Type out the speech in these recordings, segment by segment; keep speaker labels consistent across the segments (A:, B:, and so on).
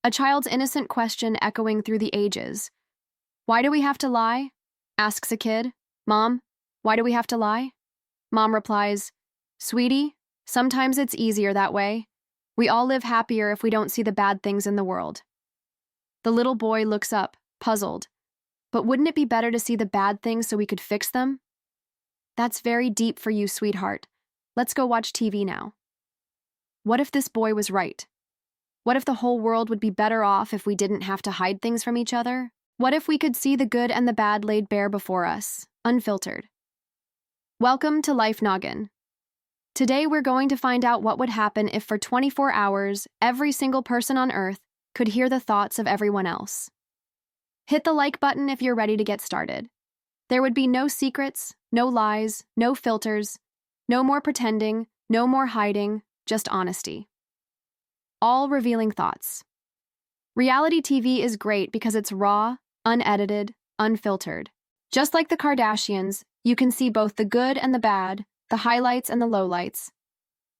A: A child's innocent question echoing through the ages. Why do we have to lie? Asks a kid. Mom, why do we have to lie? Mom replies, Sweetie, sometimes it's easier that way. We all live happier if we don't see the bad things in the world. The little boy looks up, puzzled. But wouldn't it be better to see the bad things so we could fix them? That's very deep for you, sweetheart. Let's go watch TV now. What if this boy was right? What if the whole world would be better off if we didn't have to hide things from each other? What if we could see the good and the bad laid bare before us, unfiltered? Welcome to Life Noggin. Today we're going to find out what would happen if for 24 hours, every single person on Earth could hear the thoughts of everyone else. Hit the like button if you're ready to get started. There would be no secrets, no lies, no filters, no more pretending, no more hiding, just honesty. All revealing thoughts. Reality TV is great because it's raw, unedited, unfiltered. Just like the Kardashians, you can see both the good and the bad, the highlights and the lowlights.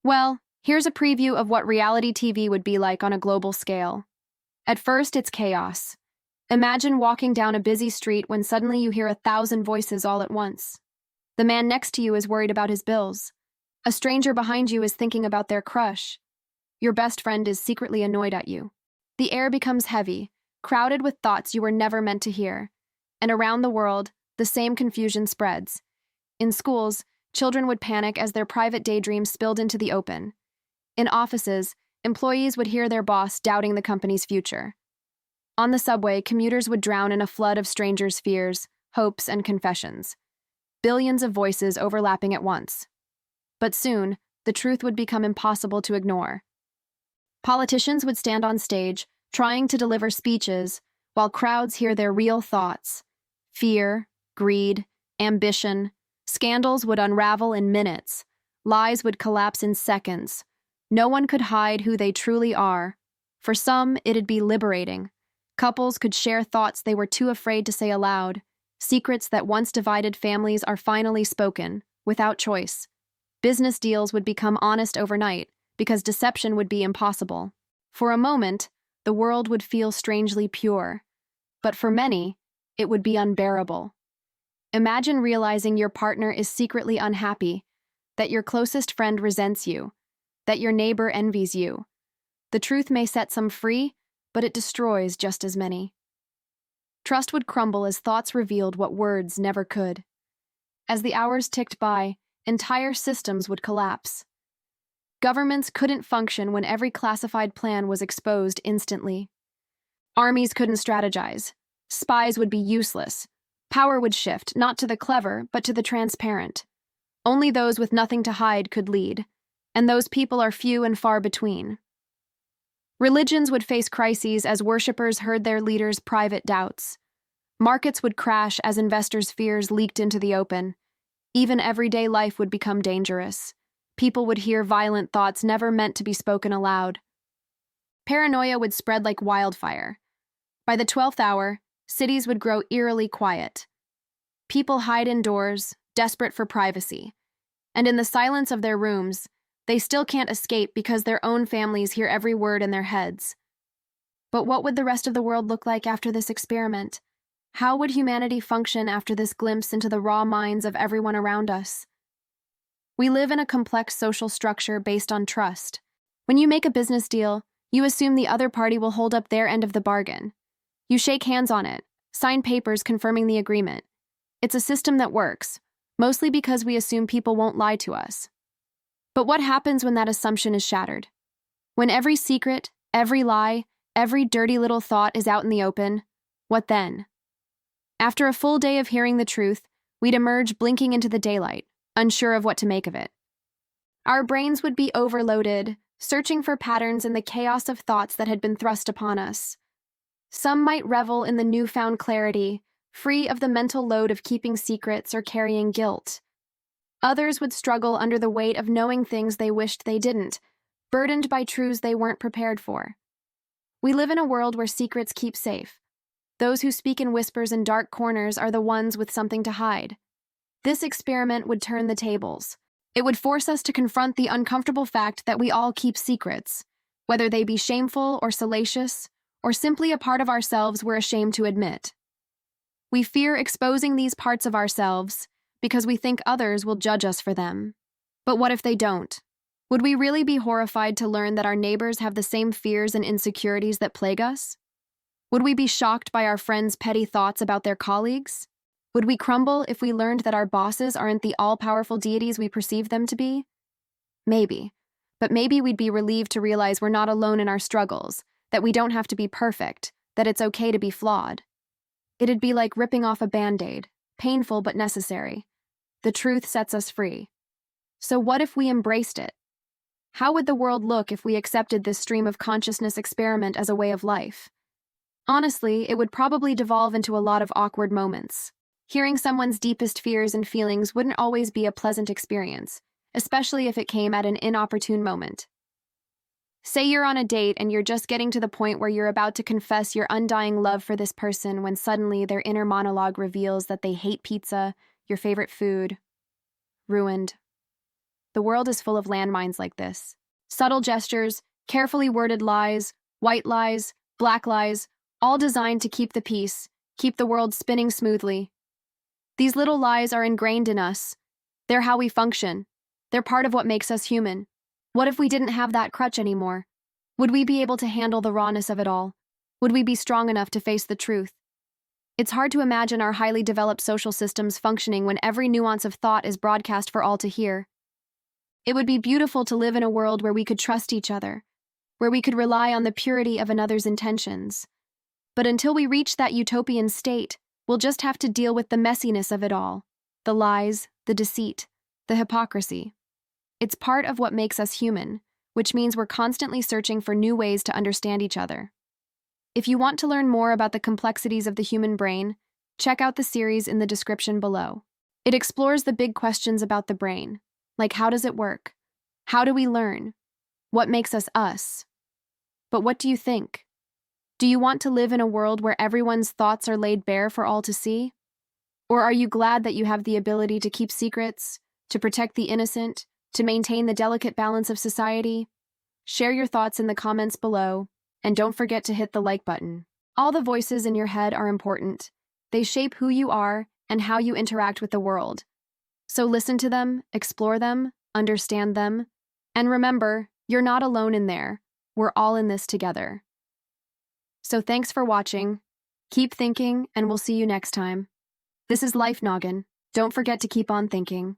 A: Well, here's a preview of what reality TV would be like on a global scale. At first, it's chaos. Imagine walking down a busy street when suddenly you hear 1,000 voices all at once. The man next to you is worried about his bills. A stranger behind you is thinking about their crush. Your best friend is secretly annoyed at you. The air becomes heavy, crowded with thoughts you were never meant to hear. And around the world, the same confusion spreads. In schools, children would panic as their private daydreams spilled into the open. In offices, employees would hear their boss doubting the company's future. On the subway, commuters would drown in a flood of strangers' fears, hopes, and confessions. Billions of voices overlapping at once. But soon, the truth would become impossible to ignore. Politicians would stand on stage, trying to deliver speeches, while crowds hear their real thoughts. Fear, greed, ambition. Scandals would unravel in minutes. Lies would collapse in seconds. No one could hide who they truly are. For some, it'd be liberating. Couples could share thoughts they were too afraid to say aloud. Secrets that once divided families are finally spoken, without choice. Business deals would become honest overnight, because deception would be impossible. For a moment, the world would feel strangely pure. But for many, it would be unbearable. Imagine realizing your partner is secretly unhappy, that your closest friend resents you, that your neighbor envies you. The truth may set some free, but it destroys just as many. Trust would crumble as thoughts revealed what words never could. As the hours ticked by, entire systems would collapse. Governments couldn't function when every classified plan was exposed instantly. Armies couldn't strategize. Spies would be useless. Power would shift, not to the clever, but to the transparent. Only those with nothing to hide could lead, and those people are few and far between. Religions would face crises as worshippers heard their leaders' private doubts. Markets would crash as investors' fears leaked into the open. Even everyday life would become dangerous. People would hear violent thoughts never meant to be spoken aloud. Paranoia would spread like wildfire. By the 12th hour, cities would grow eerily quiet. People hide indoors, desperate for privacy. And in the silence of their rooms, they still can't escape because their own families hear every word in their heads. But what would the rest of the world look like after this experiment? How would humanity function after this glimpse into the raw minds of everyone around us? We live in a complex social structure based on trust. When you make a business deal, you assume the other party will hold up their end of the bargain. You shake hands on it, sign papers confirming the agreement. It's a system that works, mostly because we assume people won't lie to us. But what happens when that assumption is shattered? When every secret, every lie, every dirty little thought is out in the open, what then? After a full day of hearing the truth, we'd emerge blinking into the daylight, unsure of what to make of it. Our brains would be overloaded, searching for patterns in the chaos of thoughts that had been thrust upon us. Some might revel in the newfound clarity, free of the mental load of keeping secrets or carrying guilt. Others would struggle under the weight of knowing things they wished they didn't, burdened by truths they weren't prepared for. We live in a world where secrets keep safe. Those who speak in whispers in dark corners are the ones with something to hide. This experiment would turn the tables. It would force us to confront the uncomfortable fact that we all keep secrets, whether they be shameful or salacious, or simply a part of ourselves we're ashamed to admit. We fear exposing these parts of ourselves because we think others will judge us for them. But what if they don't? Would we really be horrified to learn that our neighbors have the same fears and insecurities that plague us? Would we be shocked by our friends' petty thoughts about their colleagues? Would we crumble if we learned that our bosses aren't the all-powerful deities we perceive them to be? Maybe. But maybe we'd be relieved to realize we're not alone in our struggles, that we don't have to be perfect, that it's okay to be flawed. It'd be like ripping off a Band-Aid, painful but necessary. The truth sets us free. So what if we embraced it? How would the world look if we accepted this stream of consciousness experiment as a way of life? Honestly, it would probably devolve into a lot of awkward moments. Hearing someone's deepest fears and feelings wouldn't always be a pleasant experience, especially if it came at an inopportune moment. Say you're on a date and you're just getting to the point where you're about to confess your undying love for this person when suddenly their inner monologue reveals that they hate pizza, your favorite food. Ruined. The world is full of landmines like this. Subtle gestures, carefully worded lies, white lies, black lies, all designed to keep the peace, keep the world spinning smoothly. These little lies are ingrained in us. They're how we function. They're part of what makes us human. What if we didn't have that crutch anymore? Would we be able to handle the rawness of it all? Would we be strong enough to face the truth? It's hard to imagine our highly developed social systems functioning when every nuance of thought is broadcast for all to hear. It would be beautiful to live in a world where we could trust each other, where we could rely on the purity of another's intentions. But until we reach that utopian state, we'll just have to deal with the messiness of it all, the lies, the deceit, the hypocrisy. It's part of what makes us human, which means we're constantly searching for new ways to understand each other. If you want to learn more about the complexities of the human brain, check out the series in the description below. It explores the big questions about the brain, like how does it work? How do we learn? What makes us us? But what do you think? Do you want to live in a world where everyone's thoughts are laid bare for all to see? Or are you glad that you have the ability to keep secrets, to protect the innocent, to maintain the delicate balance of society? Share your thoughts in the comments below, and don't forget to hit the like button. All the voices in your head are important. They shape who you are and how you interact with the world. So listen to them, explore them, understand them, and remember, you're not alone in there. We're all in this together. So thanks for watching. Keep thinking, and we'll see you next time. This is Life Noggin. Don't forget to keep on thinking.